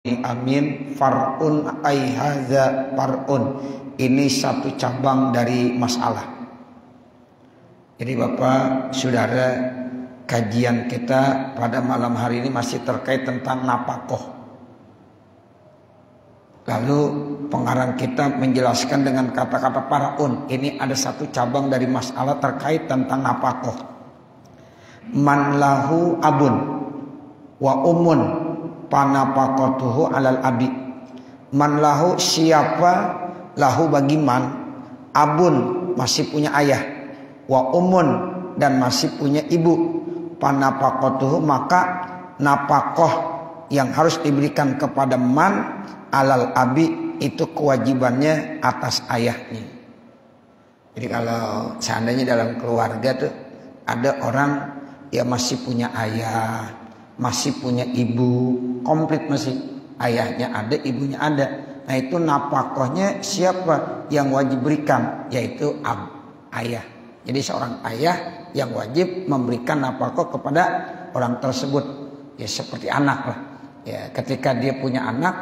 Amin far'un ay hadza far'un. Ini satu cabang dari masalah. Jadi Bapak, Saudara, kajian kita pada malam hari ini masih terkait tentang nafkah. Lalu pengarang kita menjelaskan dengan kata-kata far'un. Ini ada satu cabang dari masalah terkait tentang nafkah. Man lahu abun wa ummun panapaqatuhu alal abi. Man lahu, siapa, lahu bagi man, abun masih punya ayah, wa umun dan masih punya ibu, panapaqatuhu maka nafkah yang harus diberikan kepada man alal abi itu kewajibannya atas ayahnya. Jadi kalau seandainya dalam keluarga tuh ada orang yang masih punya ayah, masih punya ibu, komplit masih, ayahnya ada, ibunya ada. Nah itu nafkahnya siapa yang wajib berikan? Yaitu ayah. Jadi seorang ayah yang wajib memberikan nafkah kepada orang tersebut. Ya seperti anak lah. Ya ketika dia punya anak,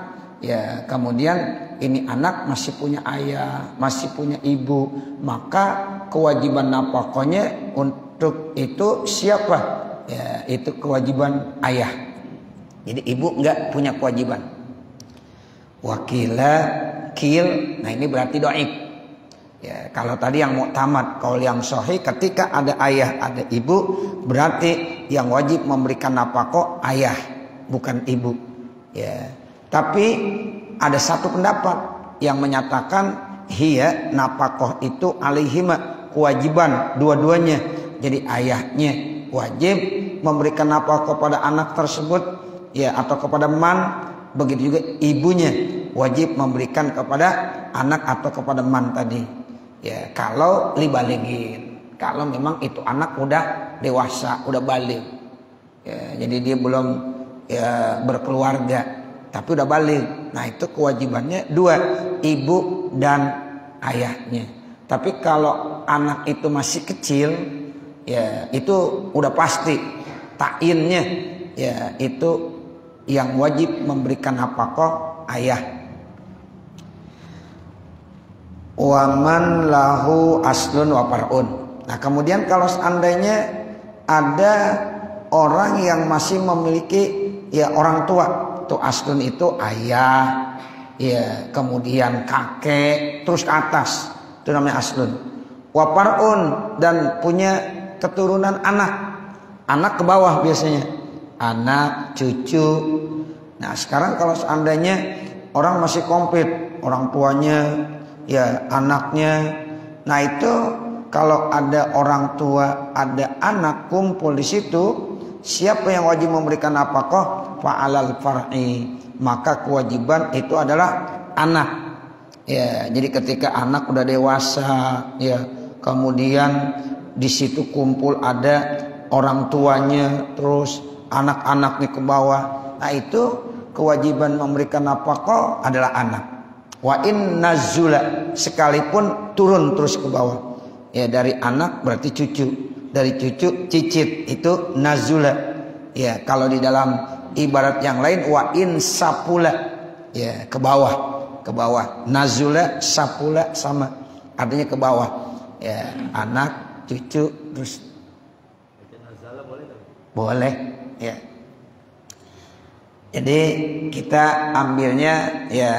ya kemudian ini anak masih punya ayah, masih punya ibu, maka kewajiban nafkahnya untuk itu siapa? Ya, itu kewajiban ayah. Jadi ibu enggak punya kewajiban. Wakila kil, nah ini berarti dhaif. Ya, kalau tadi yang mu'tamad, kalau yang sahih ketika ada ayah, ada ibu, berarti yang wajib memberikan nafkah ayah, bukan ibu. Ya. Tapi ada satu pendapat yang menyatakan hiya nafkah itu alaihima, kewajiban dua-duanya. Jadi ayahnya wajib memberikan nafkah kepada anak tersebut, ya, atau kepada man. Begitu juga ibunya wajib memberikan kepada anak atau kepada man tadi. Ya, kalau libaligin, kalau memang itu anak udah dewasa, udah balik. Ya, jadi dia belum ya berkeluarga, tapi udah balik. Nah itu kewajibannya dua, ibu dan ayahnya. Tapi kalau anak itu masih kecil, ya itu udah pasti ta'innya, ya itu yang wajib memberikan nafkah ayah. Waman lahu aslun wa far'un. Nah kemudian kalau seandainya ada orang yang masih memiliki ya orang tua, tuh aslun itu ayah, ya kemudian kakek, terus ke atas, itu namanya aslun. Wa far'un dan punya keturunan anak ke bawah biasanya, anak, cucu. Nah sekarang kalau seandainya orang masih komplit, orang tuanya, ya anaknya, nah itu kalau ada orang tua, ada anak kumpul di situ, siapa yang wajib memberikan nafkah? Fa'alal far'i, maka kewajiban itu adalah anak. Ya, jadi ketika anak udah dewasa, ya kemudian di situ kumpul ada orang tuanya, terus anak-anaknya ke bawah. Nah itu kewajiban memberikan nafkah adalah anak. Wa in nazula, sekalipun turun terus ke bawah. Ya dari anak berarti cucu, dari cucu cicit, itu nazula. Ya kalau di dalam ibarat yang lain wa in sapula, ya ke bawah, ke bawah. Nazula sapula sama, artinya ke bawah. Ya anak, cucu, terus boleh, ya. Jadi kita ambilnya ya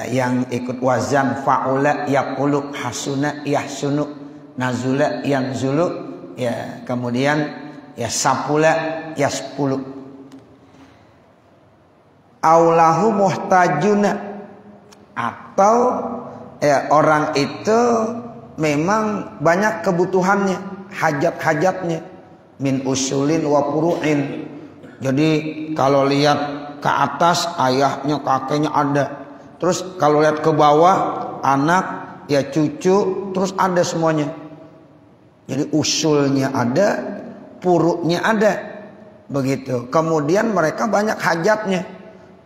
yang ikut wazan fa'ula yaqulu, hasuna yahsunu, nazula yanzulu, ya kemudian ya sapula yaspulu. Aulahu muhtajuna, atau ya orang itu memang banyak kebutuhannya, hajat-hajatnya, min usulin wa furu'in. Jadi kalau lihat ke atas ayahnya, kakeknya ada, terus kalau lihat ke bawah anak, ya cucu, terus ada semuanya. Jadi usulnya ada, furu'nya ada, begitu. Kemudian mereka banyak hajatnya,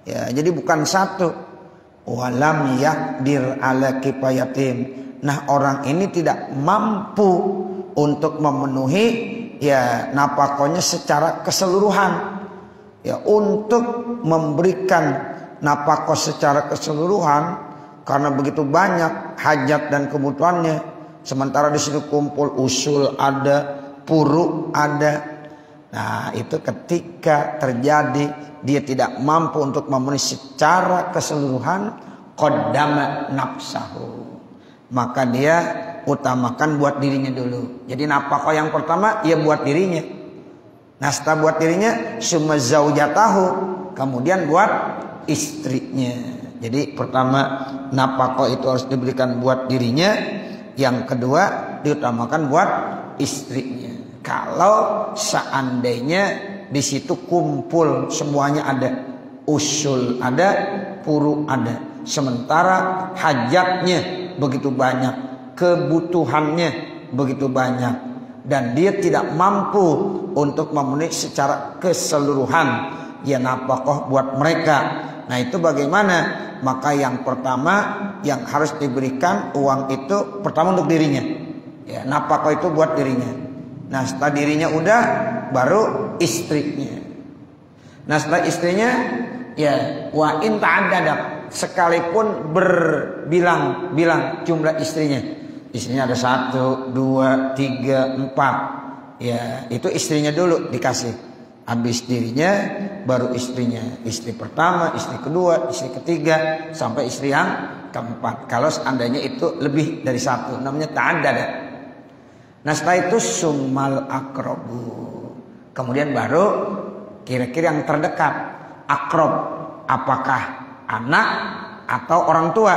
ya jadi bukan satu. Walam yakdir ala kifayatin. Nah orang ini tidak mampu untuk memenuhi ya nafkahnya secara keseluruhan. Ya untuk memberikan nafkah secara keseluruhan karena begitu banyak hajat dan kebutuhannya. Sementara di situ kumpul usul ada, puru ada. Nah, itu ketika terjadi dia tidak mampu untuk memenuhi secara keseluruhan, qaddama nafsahu, maka dia utamakan buat dirinya dulu. Jadi nafkah yang pertama ia buat dirinya. Nah, setelah buat dirinya summa zaujatahu, kemudian buat istrinya. Jadi pertama nafkah itu harus diberikan buat dirinya, yang kedua diutamakan buat istrinya. Kalau seandainya di situ kumpul semuanya ada, usul ada, puru ada, sementara hajatnya begitu banyak, kebutuhannya begitu banyak, dan dia tidak mampu untuk memenuhi secara keseluruhan ya nafkah buat mereka. Nah, itu bagaimana? Maka yang pertama yang harus diberikan uang itu pertama untuk dirinya. Ya, nafkah itu buat dirinya. Nah, setelah dirinya udah, baru istrinya. Nah, setelah istrinya ya wa in ta'addadat, sekalipun berbilang-bilang jumlah istrinya. Istrinya ada 1, 2, 3, 4. Ya, itu istrinya dulu dikasih. Habis dirinya baru istrinya. Istri pertama, istri kedua, istri ketiga, sampai istri yang keempat. Kalau seandainya itu lebih dari 1, namanya ta'addadat. Nah, setelah itu summal aqrabu. Kemudian baru kira-kira yang terdekat. Aqrab, apakah anak atau orang tua?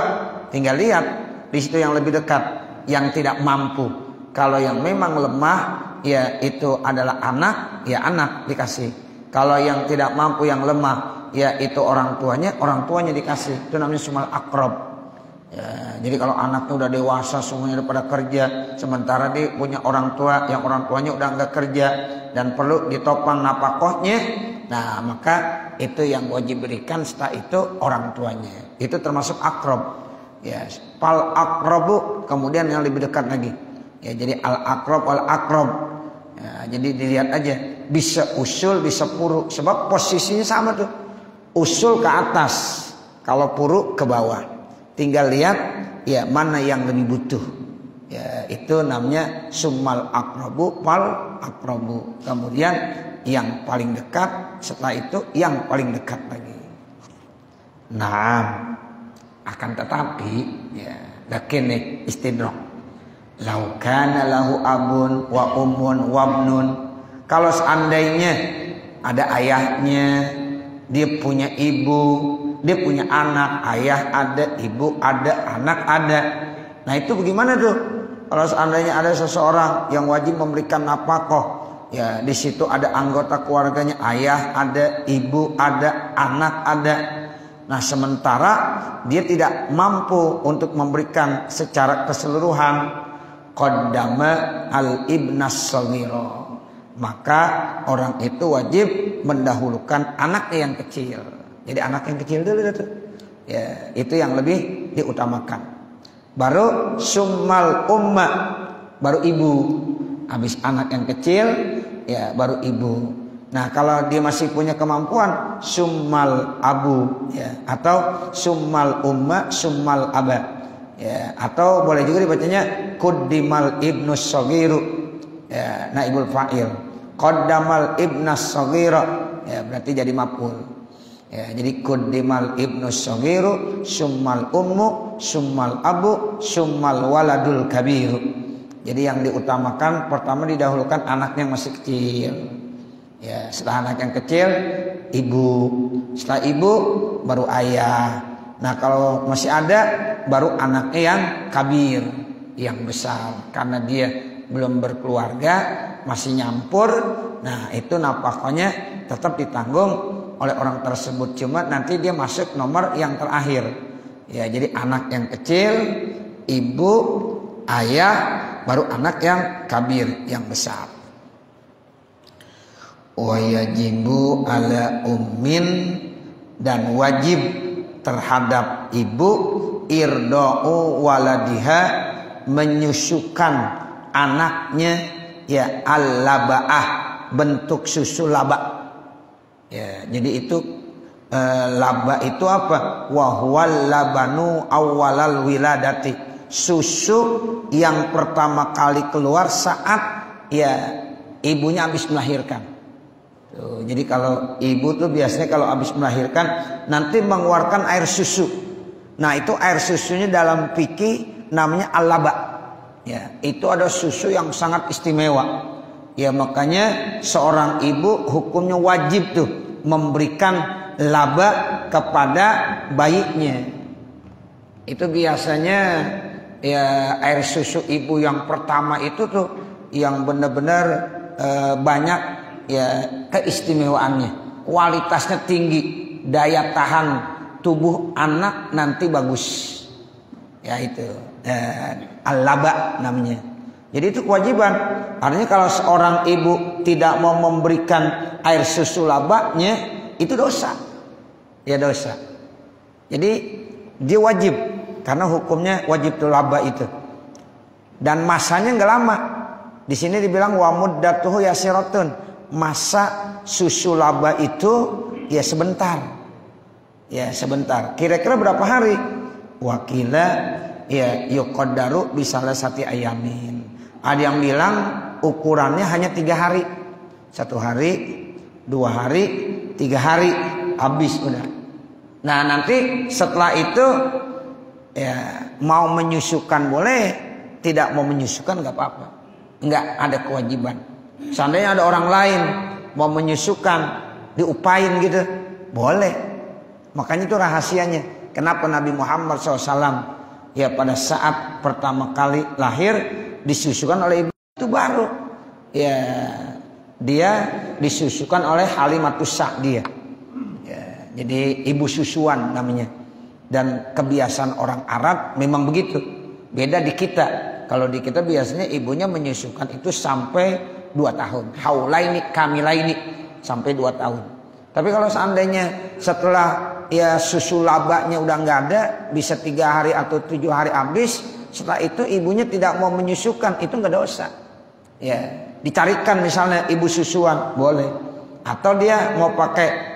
Tinggal lihat di situ yang lebih dekat, yang tidak mampu. Kalau yang memang lemah, ya itu adalah anak, ya anak dikasih. Kalau yang tidak mampu, yang lemah, ya itu orang tuanya dikasih. Itu namanya summal aqrab. Ya, jadi kalau anaknya udah dewasa, semuanya udah pada kerja, sementara dia punya orang tua, yang orang tuanya udah nggak kerja dan perlu ditopang nafkahnya, nah maka itu yang wajib berikan. Setelah itu orang tuanya, itu termasuk aqrab. Ya, fal aqrabu, kemudian yang lebih dekat lagi. Ya, jadi al aqrab wal aqrab. Ya, jadi dilihat aja, bisa usul bisa puru, sebab posisinya sama tuh. Usul ke atas, kalau puru ke bawah. Tinggal lihat ya mana yang lebih butuh. Ya, itu namanya summal aqrabu fal aqrabu. Kemudian yang paling dekat, setelah itu yang paling dekat lagi. Nah, akan tetapi ya lakini istidrak. Lau kana lahu abun wa ummun wa ibnun. Kalau seandainya ada ayahnya, dia punya ibu, dia punya anak, ayah ada, ibu ada, anak ada. Nah, itu bagaimana tuh? Kalau seandainya ada seseorang yang wajib memberikan nafkah, ya di situ ada anggota keluarganya, ayah ada, ibu ada, anak ada. Nah, sementara dia tidak mampu untuk memberikan secara keseluruhan, qaddama al ibnas shaghira, maka orang itu wajib mendahulukan anaknya yang kecil. Jadi anak yang kecil dulu itu. Ya, itu yang lebih diutamakan. Baru summal umma, baru ibu. Habis anak yang kecil, ya baru ibu. Nah, kalau dia masih punya kemampuan, summal abu, ya, atau summal umma, summal aba. Ya, atau boleh juga dibacanya quddimal ibnus shaghiru. Ya, naibul fa'il. Qaddamal ibnas shaghira. Ya, berarti jadi maf'ul. Ya, jadi quddimal ibnus shaghiru, summal ummu, summal abu, summal waladul kabiru. Jadi yang diutamakan pertama didahulukan anak yang masih kecil. Ya, setelah anak yang kecil ibu, setelah ibu baru ayah. Nah, kalau masih ada baru anaknya yang kabir, yang besar, karena dia belum berkeluarga, masih nyampur. Nah, itu nafkahnya tetap ditanggung oleh orang tersebut, cuma nanti dia masuk nomor yang terakhir. Ya, jadi anak yang kecil, ibu, ayah, baru anak yang kabir, yang besar. Wa yajibu ala ummin, dan wajib terhadap ibu irda'u waladiha, menyusukan anaknya, ya al-laba'ah, bentuk susu laba. Ya, jadi itu Laba itu apa? Wahwal labanu awwalal wiladati, susu yang pertama kali keluar saat ya ibunya habis melahirkan. Tuh, jadi kalau ibu tuh biasanya kalau habis melahirkan nanti mengeluarkan air susu. Nah itu air susunya dalam fikih namanya al-laba. Ya, itu ada susu yang sangat istimewa. Ya makanya seorang ibu hukumnya wajib tuh memberikan laba kepada bayinya. Itu biasanya ya air susu ibu yang pertama itu tuh yang benar-benar banyak ya keistimewaannya, kualitasnya tinggi, daya tahan tubuh anak nanti bagus. Ya itu al-laba namanya. Jadi itu kewajiban. Artinya kalau seorang ibu tidak mau memberikan air susu labanya itu dosa. Ya dosa. Jadi dia wajib karena hukumnya wajib tuh laba itu. Dan masanya nggak lama. Di sini dibilang wa muddatuhu yasiratun. Masa susu laba itu ya sebentar. Ya sebentar. Kira-kira berapa hari? Wakila ya yuqaddaru bisalasati ayamin. Ada yang bilang ukurannya hanya 3 hari. 1 hari, 2 hari, 3 hari habis udah. Nah nanti setelah itu ya mau menyusukan boleh, tidak mau menyusukan nggak apa-apa, nggak ada kewajiban. Seandainya ada orang lain mau menyusukan diupain gitu, boleh. Makanya itu rahasianya. Kenapa Nabi Muhammad SAW ya pada saat pertama kali lahir disusukan oleh ibu itu baru ya dia disusukan oleh Halimatus Sa'diyah. Jadi ibu susuan namanya. Dan kebiasaan orang Arab memang begitu. Beda di kita. Kalau di kita biasanya ibunya menyusukan itu sampai 2 tahun. Haulaini kamilaini sampai 2 tahun. Tapi kalau seandainya setelah ya susu labanya udah nggak ada, bisa 3 hari atau 7 hari habis, setelah itu ibunya tidak mau menyusukan, itu nggak dosa. Ya, dicarikan misalnya ibu susuan boleh. Atau dia mau pakai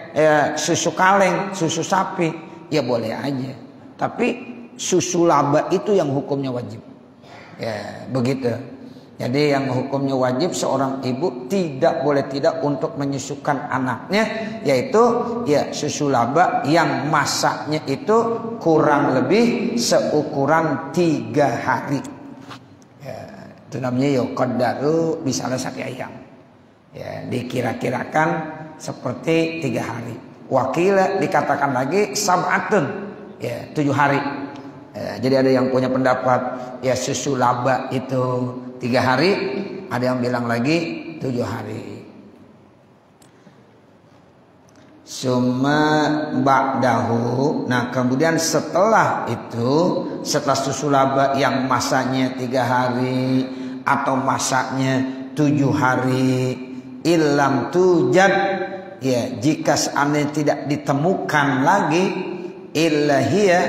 susu kaleng, susu sapi, ya boleh aja. Tapi susu laba itu yang hukumnya wajib. Ya, begitu. Jadi yang hukumnya wajib seorang ibu tidak boleh tidak untuk menyusukan anaknya, yaitu ya susu laba yang masaknya itu kurang lebih seukuran 3 hari. Ya, itu namanya yuqaddaru bisalasati ayam. Ya, dikira-kirakan seperti 3 hari. Wakila dikatakan lagi sab'atun, ya 7 hari. Ya, jadi ada yang punya pendapat ya susu laba itu 3 hari, ada yang bilang lagi 7 hari. Summa ba'dahu. Nah kemudian setelah itu, setelah susu laba yang masanya 3 hari atau masaknya 7 hari, ilam tujad, ya jika seandainya tidak ditemukan lagi, illahia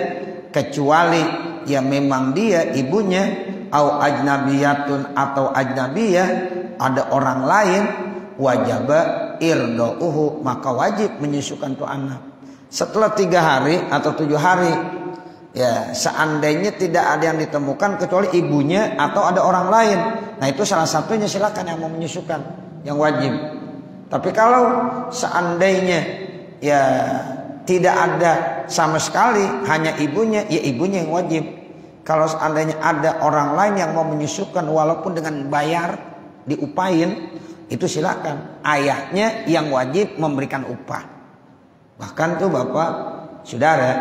kecuali ya memang dia ibunya, au ajnabiyatun atau ajnabiyah ada orang lain, wajaba irdauhu maka wajib menyusukan tuh anak. Setelah 3 hari atau 7 hari ya seandainya tidak ada yang ditemukan kecuali ibunya atau ada orang lain, nah itu salah satunya silakan yang mau menyusukan, yang wajib. Tapi kalau seandainya ya tidak ada sama sekali, hanya ibunya, ya ibunya yang wajib. Kalau seandainya ada orang lain yang mau menyusukan walaupun dengan bayar, diupain, itu silakan. Ayahnya yang wajib memberikan upah. Bahkan tuh bapak, saudara,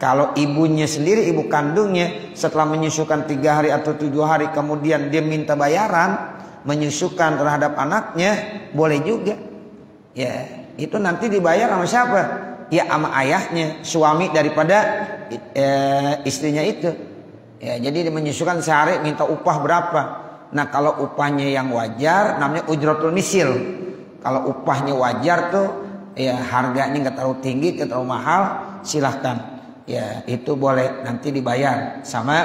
kalau ibunya sendiri, ibu kandungnya setelah menyusukan 3 hari atau 7 hari kemudian dia minta bayaran menyusukan terhadap anaknya, boleh juga. Ya, itu nanti dibayar sama siapa? Ya sama ayahnya, suami daripada istrinya itu. Ya, jadi dia menyusukan sehari minta upah berapa? Nah, kalau upahnya yang wajar namanya ujratul misil. Kalau upahnya wajar tuh ya harganya nggak terlalu tinggi, nggak terlalu mahal, silahkan. Ya, itu boleh nanti dibayar sama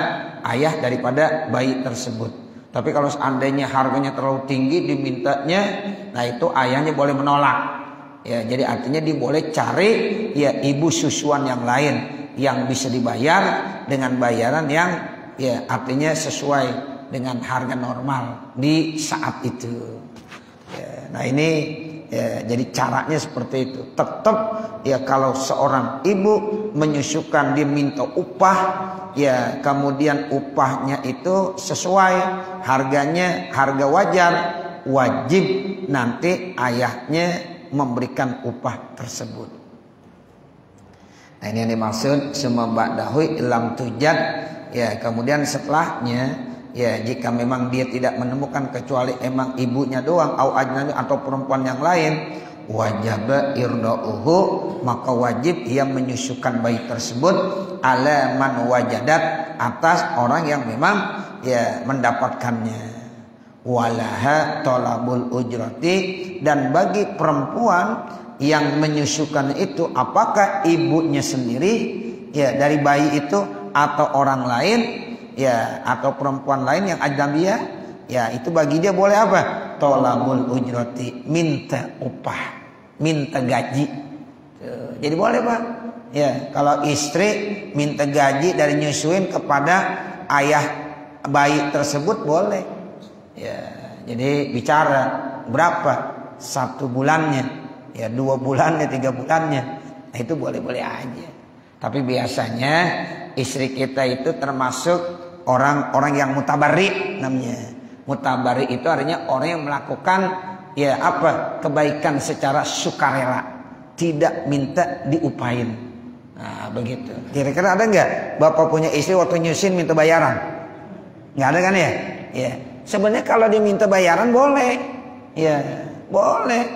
ayah daripada bayi tersebut. Tapi kalau seandainya harganya terlalu tinggi dimintanya, nah itu ayahnya boleh menolak. Ya, jadi artinya dia boleh cari ya ibu susuan yang lain yang bisa dibayar dengan bayaran yang ya artinya sesuai dengan harga normal di saat itu. Ya, nah ini ya, jadi caranya seperti itu. Tetap ya kalau seorang ibu menyusukan dia minta upah ya kemudian upahnya itu sesuai harganya harga wajar, wajib nanti ayahnya memberikan upah tersebut. Nah ini yang dimaksud summa ba'dahu lam tujad ya kemudian setelahnya ya jika memang dia tidak menemukan kecuali emang ibunya doang au ajnabi atau perempuan yang lain wajib irdauhu maka wajib ia menyusukan bayi tersebut ala man wajadat atas orang yang memang ya mendapatkannya. Walaha tolabul ujrati dan bagi perempuan yang menyusukan itu apakah ibunya sendiri ya dari bayi itu atau orang lain ya atau perempuan lain yang ajnabiyah ya itu bagi dia boleh apa? Tolabul ujrati minta upah, minta gaji. Jadi boleh Pak. Ya kalau istri minta gaji dari nyusuin kepada ayah bayi tersebut boleh. Ya, jadi bicara berapa 1 bulannya, ya 2 bulannya, 3 bulannya, nah itu boleh-boleh aja. Tapi biasanya istri kita itu termasuk orang-orang yang mutabari namanya. Mutabari itu artinya orang yang melakukan ya apa kebaikan secara sukarela, tidak minta diupahin. Nah begitu. Kira-kira ada nggak bapak punya istri waktu nyusin minta bayaran? Nggak ada kan ya? Ya. Sebenarnya kalau diminta bayaran boleh, ya boleh.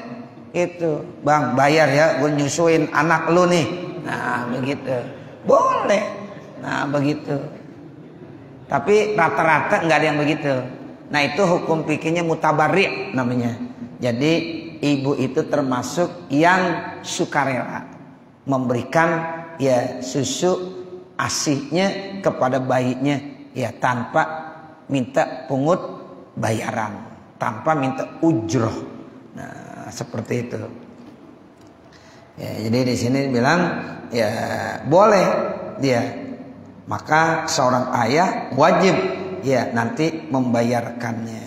Itu, bang bayar ya, gue nyusuin anak lu nih. Nah begitu, boleh. Nah begitu. Tapi rata-rata nggak ada yang begitu. Nah itu hukum fikihnya mutabari namanya. Jadi ibu itu termasuk yang sukarela memberikan ya susu asihnya kepada bayinya ya tanpa minta pungut bayaran, tanpa minta ujroh. Nah, seperti itu. Ya, jadi di sini bilang ya boleh dia. Maka seorang ayah wajib ya nanti membayarkannya.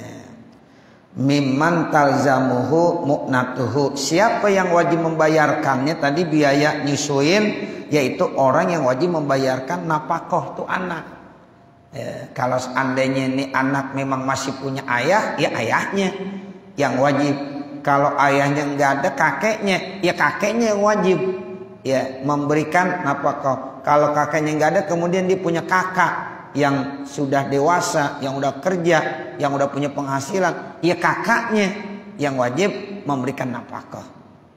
Mimman talzamuhu mu'natuhu. Siapa yang wajib membayarkannya tadi biaya nyusuin yaitu orang yang wajib membayarkan nafkah tuh anak. Ya, kalau seandainya ini anak memang masih punya ayah, ya ayahnya yang wajib. Kalau ayahnya nggak ada, kakeknya, ya kakeknya yang wajib. Ya memberikan nafkah. Kalau kakeknya nggak ada, kemudian dia punya kakak yang sudah dewasa, yang udah kerja, yang udah punya penghasilan, ya kakaknya yang wajib memberikan nafkah.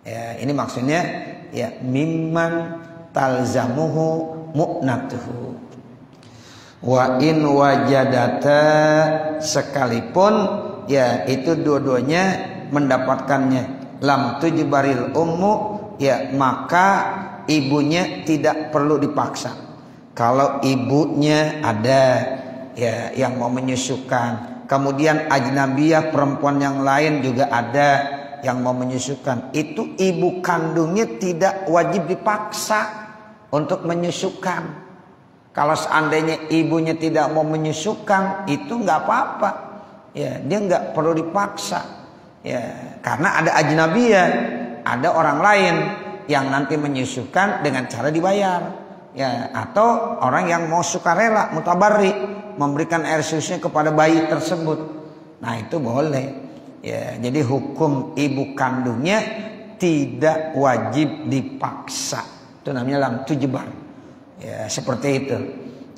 Ya ini maksudnya ya mimman talzamuhu mu'natuhu. Wa in wajadata sekalipun ya itu dua-duanya mendapatkannya lam tujbaril ummu ya maka ibunya tidak perlu dipaksa. Kalau ibunya ada ya yang mau menyusukan, kemudian ajnabiyah perempuan yang lain juga ada yang mau menyusukan, itu ibu kandungnya tidak wajib dipaksa untuk menyusukan. Kalau seandainya ibunya tidak mau menyusukan, itu nggak apa-apa. Ya, dia nggak perlu dipaksa. Ya, karena ada ajnabiyah, ada orang lain yang nanti menyusukan dengan cara dibayar. Ya, atau orang yang mau sukarela, mutabarri, memberikan air susunya kepada bayi tersebut. Nah, itu boleh. Ya, jadi hukum ibu kandungnya tidak wajib dipaksa. Itu namanya lam tujbar. Ya seperti itu.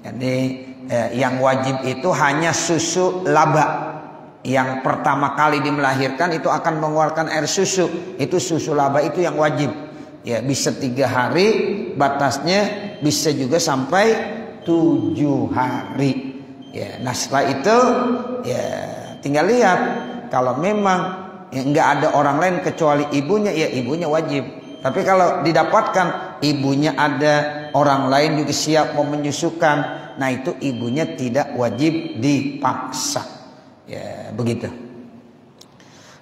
Jadi yang wajib itu hanya susu laba. Yang pertama kali melahirkan itu akan mengeluarkan air susu. Itu susu laba itu yang wajib. Ya bisa 3 hari batasnya, bisa juga sampai 7 hari. Ya, nah setelah itu ya tinggal lihat. Kalau memang ya, nggak ada orang lain kecuali ibunya, ya ibunya wajib. Tapi kalau didapatkan ibunya ada, orang lain juga siap mau menyusukan, nah itu ibunya tidak wajib dipaksa. Ya begitu.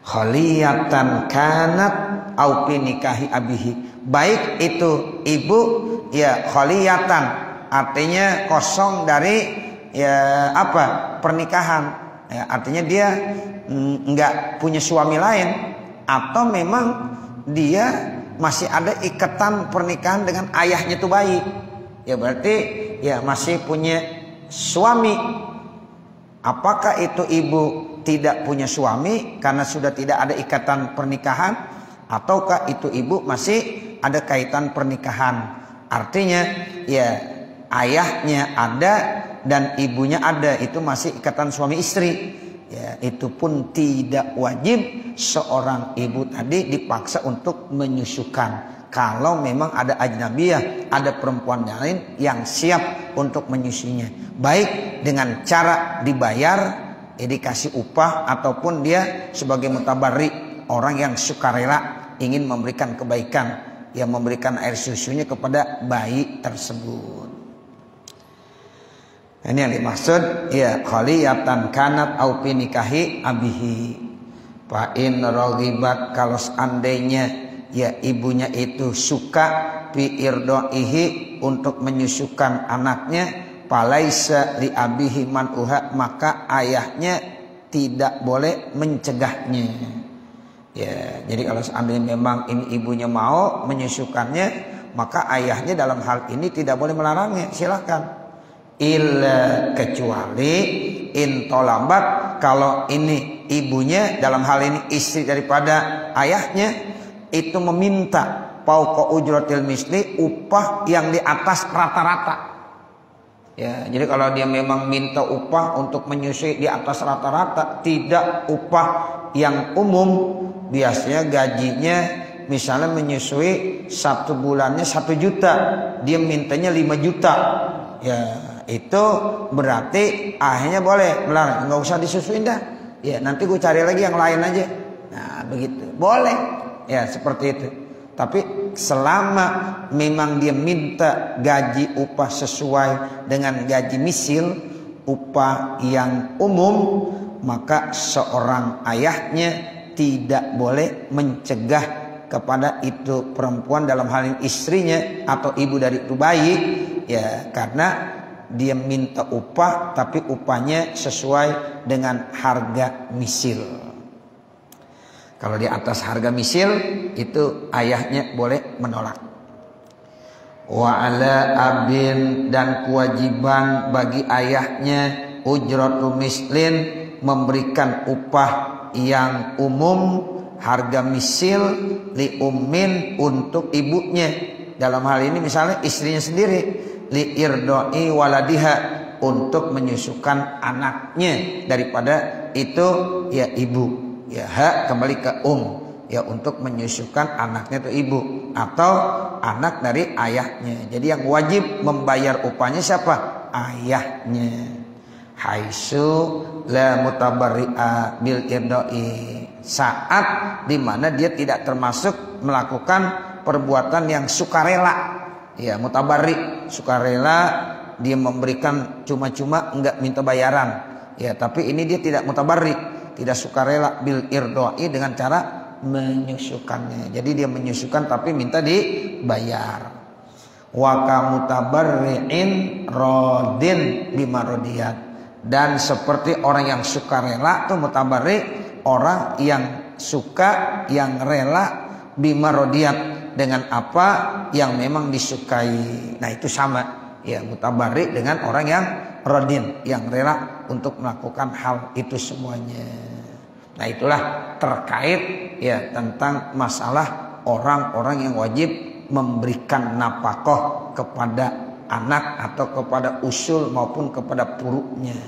Khaliyatan kanat au fi nikahi abihi. Baik itu ibu ya kholiyatan, artinya kosong dari ya apa? Pernikahan. Ya, artinya dia enggak punya suami lain, atau memang dia masih ada ikatan pernikahan dengan ayahnya itu bayi. Ya berarti ya masih punya suami. Apakah itu ibu tidak punya suami karena sudah tidak ada ikatan pernikahan, ataukah itu ibu masih ada kaitan pernikahan? Artinya ya ayahnya ada dan ibunya ada, itu masih ikatan suami istri. Ya, itu pun tidak wajib seorang ibu tadi dipaksa untuk menyusukan. Kalau memang ada ajnabiyah, ada perempuan lain yang siap untuk menyusuinya, baik dengan cara dibayar, ya dikasih upah, ataupun dia sebagai mutabarri, orang yang sukarela ingin memberikan kebaikan, yang memberikan air susunya kepada bayi tersebut. Ini yang dimaksud ya khaliyatan kanat au fi nikahi abihi. Fa in raghibat, kalau seandainya ya ibunya itu suka fi irdaihi, untuk menyusukan anaknya, falaisa li abihi man'uha, maka ayahnya tidak boleh mencegahnya. Ya, jadi kalau seandainya memang ini ibunya mau menyusukannya, maka ayahnya dalam hal ini tidak boleh melarangnya, silakan. Illa, kecuali in tolabat, kalau ini ibunya, dalam hal ini istri daripada ayahnya, itu meminta fauqa ujratil misli, upah yang di atas rata-rata. Ya, jadi kalau dia memang minta upah untuk menyusui di atas rata-rata, tidak upah yang umum, biasanya gajinya misalnya menyusui 1 bulannya 1 juta, dia mintanya 5 juta. Ya, itu berarti akhirnya boleh melarang, nggak usah disusuin dah. Ya, nanti gue cari lagi yang lain aja. Nah, begitu. Boleh. Ya, seperti itu. Tapi selama memang dia minta gaji upah sesuai dengan gaji misil, upah yang umum, maka seorang ayahnya tidak boleh mencegah kepada itu perempuan, dalam hal ini istrinya atau ibu dari itu bayi, ya, karena dia minta upah tapi upahnya sesuai dengan harga misil. Kalau di atas harga misil, itu ayahnya boleh menolak. Wa ala abin, dan kewajiban bagi ayahnya ujratu mislin, memberikan upah yang umum, harga misil, li ummin, untuk ibunya. Dalam hal ini misalnya istrinya sendiri, li irdoi waladiha, untuk menyusukan anaknya, daripada itu ya ibu, ya hak kembali ke ya untuk menyusukan anaknya itu ibu atau anak dari ayahnya. Jadi yang wajib membayar upahnya siapa? Ayahnya. Haitsu la mutabarri'a bil irdoi, saat dimana dia tidak termasuk melakukan perbuatan yang sukarela. Ya, mutabarri, sukarela, dia memberikan cuma-cuma, enggak minta bayaran. Ya, tapi ini dia tidak mutabarri, tidak sukarela bil irdoi, dengan cara menyusukannya. Jadi dia menyusukan tapi minta dibayar. Wa kamutabarri'in radin bima radiyat, dan seperti orang yang sukarela tuh mutabarri, orang yang suka, yang rela, bima radiyat, dengan apa yang memang disukai. Nah, itu sama ya, mutabarri dengan orang yang radin, yang rela untuk melakukan hal itu semuanya. Nah, itulah terkait ya tentang masalah orang-orang yang wajib memberikan nafkah kepada anak atau kepada usul maupun kepada puruknya.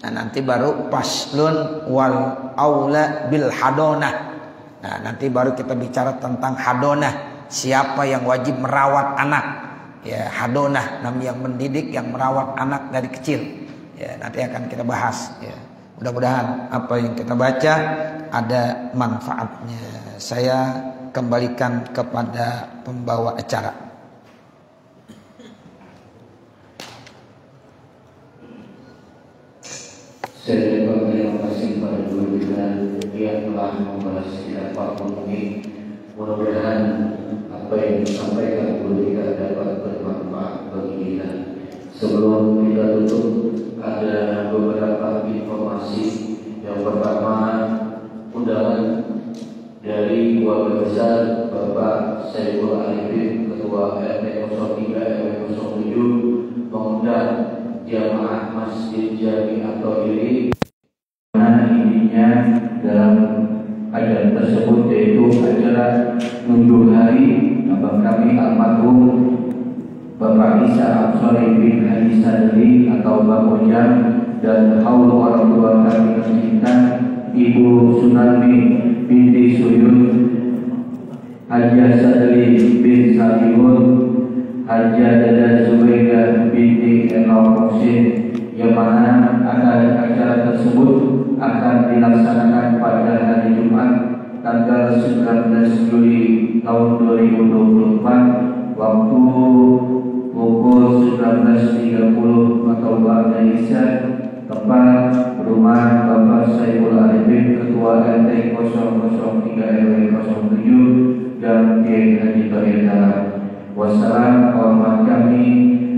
Nah, nanti baru paslun wal aula bil hadonah. Nah, nanti baru kita bicara tentang hadonah, siapa yang wajib merawat anak. Ya, hadonah, namanya yang mendidik, yang merawat anak dari kecil. Ya, nanti akan kita bahas. Ya, mudah-mudahan apa yang kita baca ada manfaatnya. Saya kembalikan kepada pembawa acara. Saya terima kasih kepada guru kita yang telah membahas kita apapun ini Mudah-mudahan apa yang disampaikan guru kita dapat bermanfaat bagi kita. Sebelum kita tutup, ada beberapa informasi. Yang pertama, undangan dari keluarga besar Bapak Saiful Arifin, Ketua RT 03 RW 07, mengundang jamaah Masjid Jami atau ini. Intinya dalam ajaran tersebut yaitu ajaran nunjuk hari abang kami almarhum Bapak Isa Absori bin Haji Sadri atau Bang Ojang, dan haul orang tua kami tercinta Ibu Sunarmi binti Suyun, Haji Sadri bin Salihun, Haji Dada Zubaidah binti Enok Moksin, yang mana acara tersebut akan dilaksanakan pada hari Jumat tanggal 19 Juli tahun 2024 waktu pukul 19.30 atau ba'da Isya, tempat rumah Bapak Saiful Arifin, Ketua RT 003 RW 07 dan Kiai Haji Baridara. Wassalam, hormat kami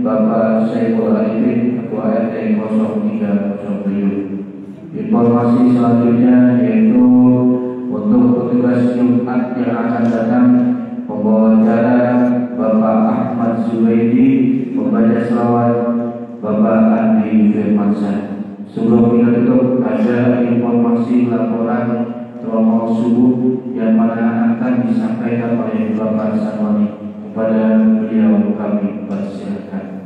Bapak Saiful Arifin, Ketua RT 0307. Informasi selanjutnya yaitu untuk petugas Jumat yang akan datang, pembawa acara Bapak Ahmad Zubaidi, membaca selawat Bapak Andi Firmansyah. Sebelum kita tutup, ada informasi laporan kelompok subuh yang mana akan disampaikan oleh Bapak Sarwani. Kepada beliau kami persilakan.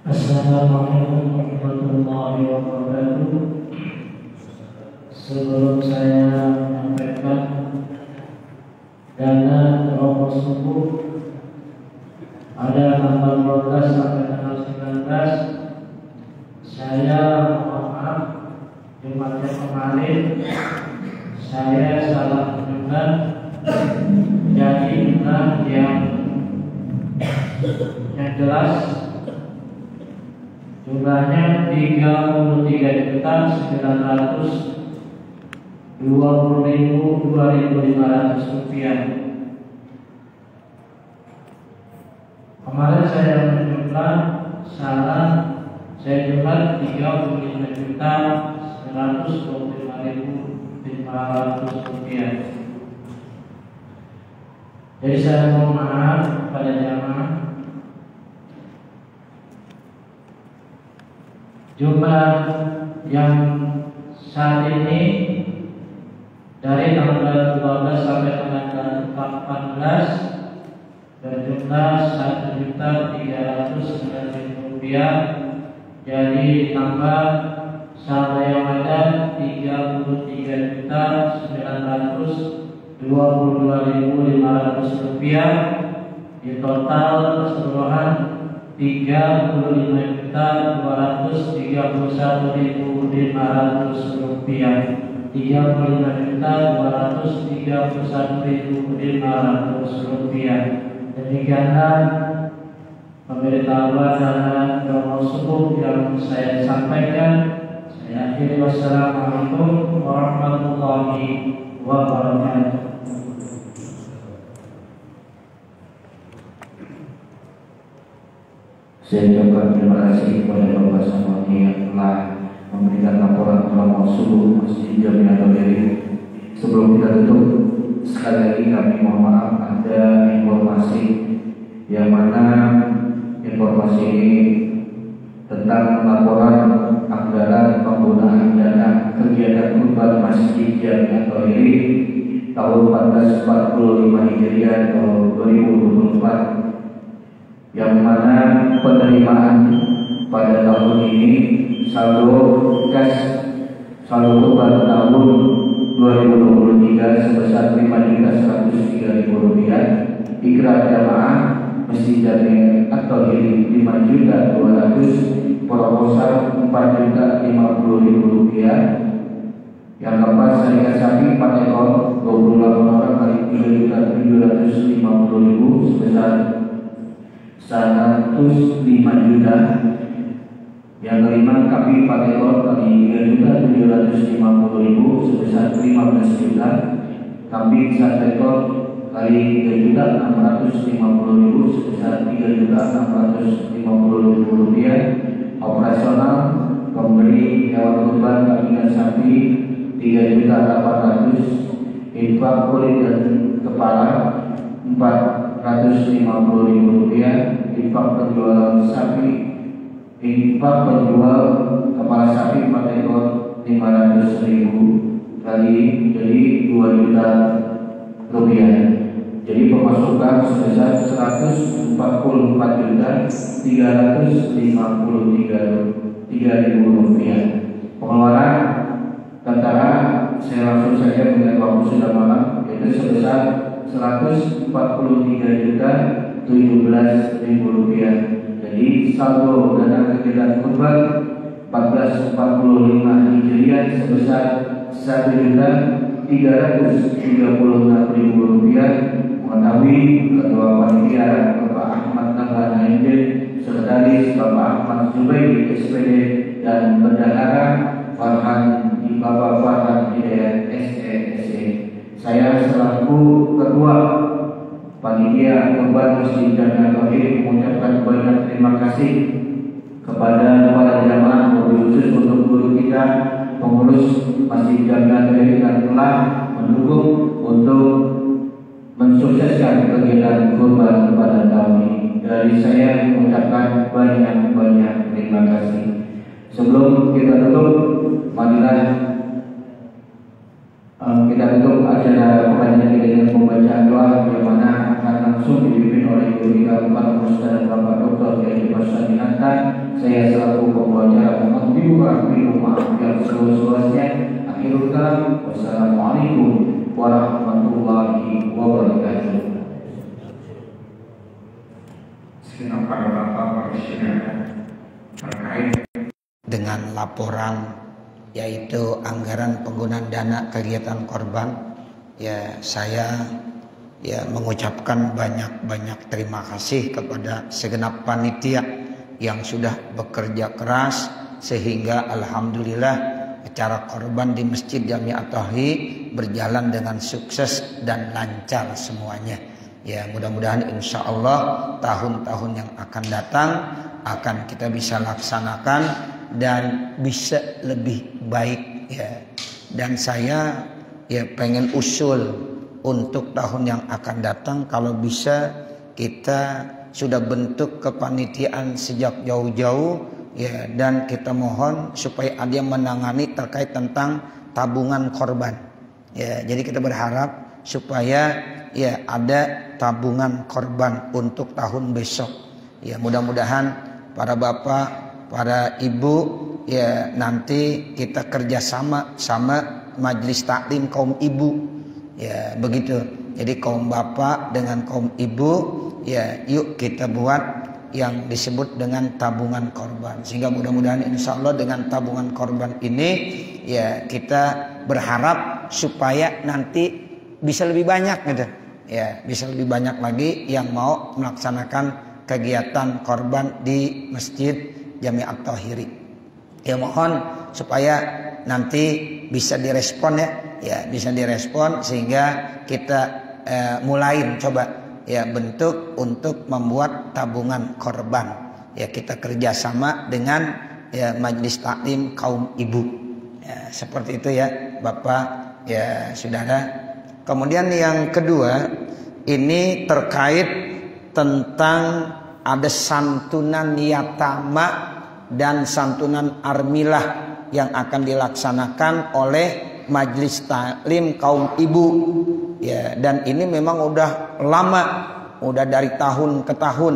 Assalamualaikum warahmatullahi wabarakatuh. Sebelum saya menyampaikan dana kelompok subuh ada tanggal 12 sampai tanggal 19, saya mohon maaf Jumat yang kemarin saya salah mendengar, jadi benar yang jelas jumlahnya 33.920.2.500 rupiah. Kemarin saya menjumlah salah, saya jumlah 35.125.500 rupiah. Jadi saya mohon maaf kepada jamaah. Jumlah yang saat ini dari tanggal 12 sampai tanggal 14 berjumlah Rp1.309.000. Jadi ditambah saldo yang ada Rp33.922.500. Di total keseluruhan Rp35.231.500. Rp35.231.500. Demikianlah pemberitahuan dan doa subuh yang saya sampaikan. Saya akhiri, wassalamualaikum warahmatullahi wabarakatuh. Saya ucapkan terima kasih kepada Bapak Sarwani yang telah memberikan laporan kelompok subuh Masjid Jami atau Diri. Sebelum kita tutup, sekali lagi kami mohon maaf ada informasi yang mana informasi ini tentang laporan anggaran penggunaan dana kegiatan kurban Masjid Jami atau Diri tahun 1445 Hijriah atau 2024, yang mana penerimaan pada tahun ini saldo kurban tahun 2023 sebesar Rp5.103.000. Ikrar jamaah Masjid Jami atau Diri Rp5.200.000, proposal Rp4.050.000. Yang lepas syarikat sapi 4 ekor 28 orang kali Rp3.750.000 sebesar 105 juta. Yang kelima, kambing 4 ekor kali 3.750.000 sebesar 15 juta. Kambing 1 ekor kali 3.650.000 sebesar 3.650.000 rupiah. Operasional pembeli hewan kurban kambing dan sapi 3.800.000. Infak kulit dan kepala 450.000 rupiah. Infak penjual kepala sapi 4 ekor 500.000 kali jadi 2 juta rupiah. Jadi pemasukan sebesar 144.353.000 rupiah. Pengeluaran tentara saya langsung saja melihat waktu sudah malam, yaitu sebesar 143.017.000 rupiah. Jadi saldo dana kegiatan kurban 1445 Hijriah sebesar 1.336.000 rupiah. Mengetahui Ketua Panitia Bapak Ahmad Nahar Haidin, Sekretaris Bapak Ahmad Zubairi SPD, dan Bendahara Bapak Farhan Hidayat SESE. Saya selaku Ketua Panitia Kurban Masjid Jamiat Tauhid mengucapkan banyak terima kasih kepada para jamaah, wabil khusus untuk guru kita, pengurus Masjid Jamiat Tauhid yang telah mendukung untuk mensukseskan kegiatan kurban pada tahun ini. Dari saya mengucapkan banyak terima kasih. Sebelum kita tutup, marilah kita tutup acara pengajian kita dengan pembacaan doa yang mana akan langsung dipimpin oleh guru kita Bapak Ustaz Bapak Dr. Kiai Haji Dinata. Saya selaku pembawa acara menghadiri maaf yang seluas-luasnya. Akhirul kalam, wassalamualaikum warahmatullahi wabarakatuh. Segenap para bapak, para saudara, terkait dengan laporan yaitu anggaran penggunaan dana kegiatan korban, ya saya mengucapkan banyak terima kasih kepada segenap panitia yang sudah bekerja keras sehingga alhamdulillah acara korban di Masjid Jamiat Tauhid berjalan dengan sukses dan lancar semuanya. Ya, mudah-mudahan insya Allah tahun-tahun yang akan datang akan kita bisa laksanakan dan bisa lebih baik ya. Dan saya pengen usul untuk tahun yang akan datang kalau bisa kita sudah bentuk kepanitiaan sejak jauh-jauh ya, dan kita mohon supaya ada yang menangani terkait tentang tabungan korban ya. Jadi kita berharap supaya ada tabungan korban untuk tahun besok ya. Mudah-mudahan para bapak, para ibu ya, nanti kita kerjasama sama majelis taklim kaum ibu ya, begitu. Jadi kaum bapak dengan kaum ibu ya, yuk kita buat yang disebut dengan tabungan korban, sehingga mudah-mudahan insya Allah dengan tabungan korban ini ya kita berharap supaya nanti bisa lebih banyak gitu ya, bisa lebih banyak lagi yang mau melaksanakan kegiatan korban di Masjid Jamiat Tauhid. Ya mohon supaya nanti bisa direspon ya bisa direspon sehingga kita mulain coba ya bentuk untuk membuat tabungan korban ya. Kita kerjasama dengan ya majelis taklim kaum ibu ya, seperti itu ya bapak ya saudara. Kemudian yang kedua ini terkait tentang ada santunan yatama dan santunan armilah yang akan dilaksanakan oleh majelis taklim kaum ibu ya. Dan ini memang udah lama, udah dari tahun ke tahun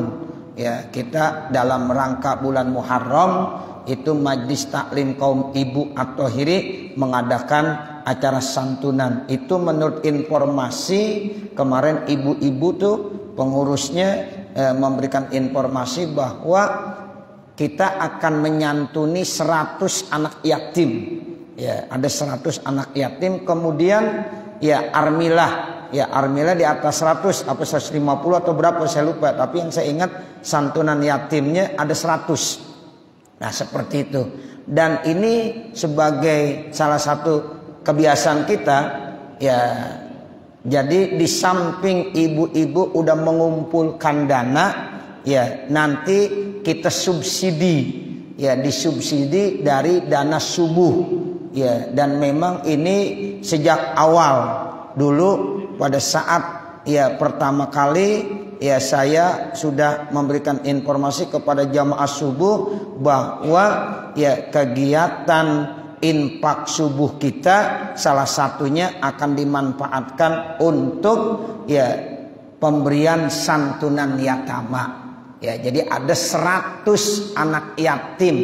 ya, kita dalam rangka bulan Muharram itu majelis taklim kaum ibu atau hiri mengadakan acara santunan. Itu menurut informasi kemarin ibu-ibu tuh pengurusnya memberikan informasi bahwa kita akan menyantuni 100 anak yatim ya, ada 100 anak yatim. Kemudian ya armilah di atas 100 apa 150 atau berapa saya lupa, tapi yang saya ingat santunan yatimnya ada 100 Nah seperti itu. Dan ini sebagai salah satu kebiasaan kita ya. Jadi di samping ibu-ibu udah mengumpulkan dana ya, nanti kita subsidi ya, disubsidi dari dana subuh ya. Dan memang ini sejak awal dulu pada saat ya pertama kali ya saya sudah memberikan informasi kepada jamaah subuh bahwa ya kegiatan infak subuh kita salah satunya akan dimanfaatkan untuk ya pemberian santunan yatama ya. Jadi ada 100 anak yatim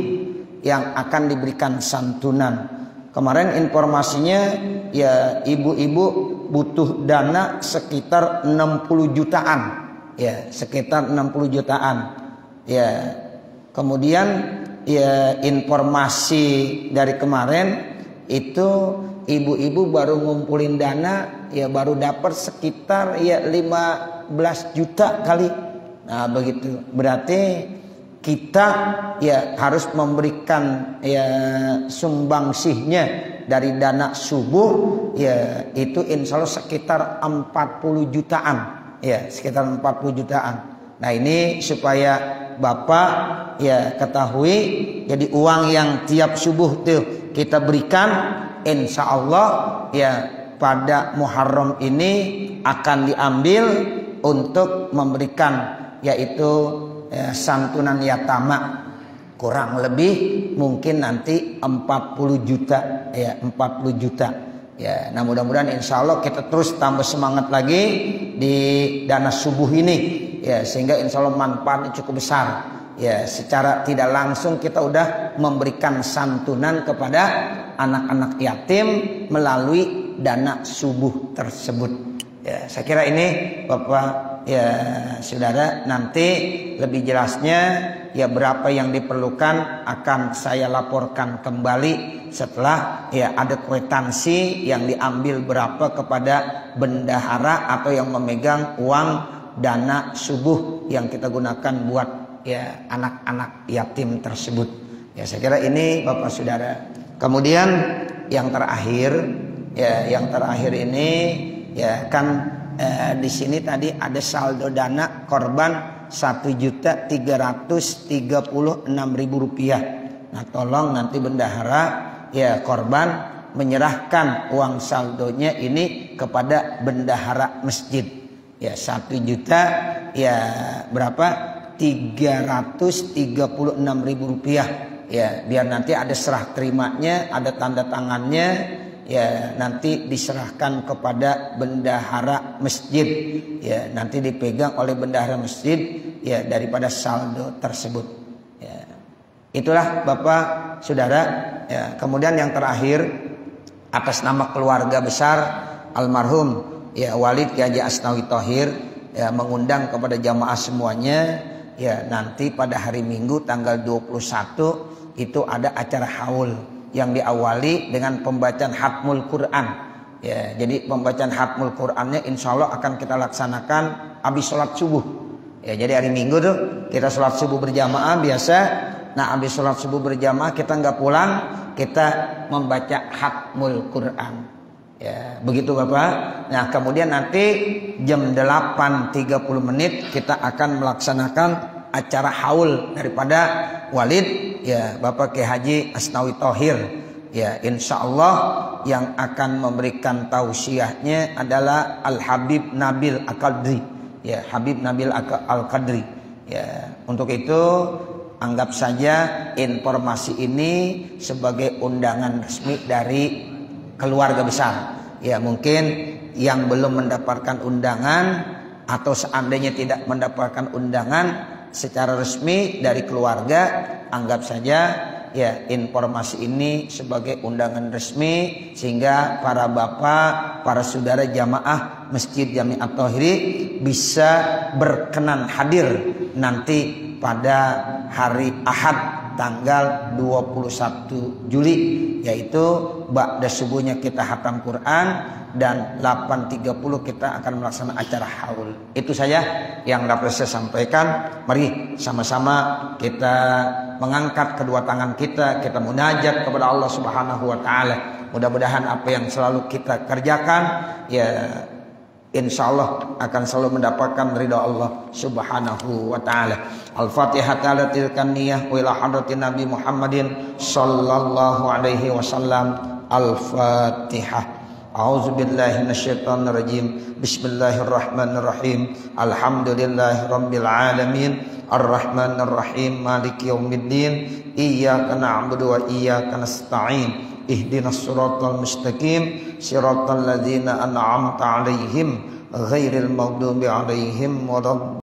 yang akan diberikan santunan. Kemarin informasinya ya ibu-ibu butuh dana sekitar 60 jutaan ya, sekitar 60 jutaan ya. Kemudian ya informasi dari kemarin itu ibu-ibu baru ngumpulin dana ya, baru dapat sekitar ya 15 juta kali. Nah begitu, berarti kita ya harus memberikan ya sumbangsihnya dari dana subuh ya, itu insya Allah sekitar 40 jutaan ya, sekitar 40 jutaan. Nah ini supaya Bapak ya ketahui, jadi uang yang tiap subuh tuh kita berikan insya Allah ya pada Muharram ini akan diambil untuk memberikan yaitu ya, santunan yatama, kurang lebih mungkin nanti 40 juta ya, 40 juta ya. Nah mudah-mudahan insya Allah kita terus tambah semangat lagi di dana subuh ini ya, sehingga insya Allah manfaatnya cukup besar ya. Secara tidak langsung kita udah memberikan santunan kepada anak-anak yatim melalui dana subuh tersebut ya. Saya kira ini Bapak ya saudara, nanti lebih jelasnya ya berapa yang diperlukan akan saya laporkan kembali setelah ya ada kwitansi yang diambil berapa kepada bendahara atau yang memegang uang dana subuh yang kita gunakan buat ya anak-anak yatim tersebut ya. Saya kira ini Bapak Saudara. Kemudian yang terakhir ya, yang terakhir ini ya kan di sini tadi ada saldo dana korban 1.336.000 rupiah. Nah tolong nanti bendahara ya korban menyerahkan uang saldonya ini kepada bendahara masjid ya, 1 juta ya berapa 336.000 rupiah ya, biar nanti ada serah terimanya, ada tanda tangannya ya, nanti diserahkan kepada bendahara masjid ya, nanti dipegang oleh bendahara masjid ya daripada saldo tersebut ya. Itulah Bapak Saudara ya. Kemudian yang terakhir atas nama keluarga besar almarhum ya Walid Kiai Haji Asnawi Thohir ya mengundang kepada jamaah semuanya ya, nanti pada hari Minggu tanggal 21 itu ada acara haul yang diawali dengan pembacaan Hatmul Quran ya. Jadi pembacaan Hatmul Qurannya insya Allah akan kita laksanakan habis sholat subuh ya. Jadi hari Minggu tuh kita sholat subuh berjamaah biasa. Nah habis sholat subuh berjamaah kita nggak pulang, kita membaca Hatmul Quran ya, begitu Bapak. Nah kemudian nanti jam 8.30 kita akan melaksanakan acara haul daripada Walid ya Bapak Kiai Haji Asnawi Thohir ya. Insya Allah yang akan memberikan tausiahnya adalah Al Habib Nabil Al-Qadri ya, Habib Nabil Al-Qadri ya. Untuk itu anggap saja informasi ini sebagai undangan resmi dari keluarga besar ya. Mungkin yang belum mendapatkan undangan atau seandainya tidak mendapatkan undangan secara resmi dari keluarga, anggap saja ya informasi ini sebagai undangan resmi sehingga para bapak, para saudara jamaah Masjid Jami'at Thohiri bisa berkenan hadir nanti pada hari Ahad tanggal 21 Juli, yaitu ba'da subuhnya kita hatam Quran, dan 8.30 kita akan melaksanakan acara haul. Itu saja yang dapat saya sampaikan. Mari sama-sama kita mengangkat kedua tangan kita munajat kepada Allah Subhanahu wa taala. Mudah-mudahan apa yang selalu kita kerjakan ya insya Allah akan selalu mendapatkan ridha Allah Subhanahu wa taala. Al-Fatihah ta'ala tilkan niyah wa ila hadratin Nabi Muhammadin sallallahu alaihi wasallam. Al-Fatihah. A'udzu billahi minasyaitonir rajim. Bismillahirrahmanirrahim. Alhamdulillahirabbil alamin. Arrahmanir rahim. Maliki yaumiddin. Iyyaka na'budu wa iyyaka nasta'in. Ihdinas siratal mustaqim. Siratal ladzina an'amta 'alaihim ghairil maghdubi 'alaihim waladdallin.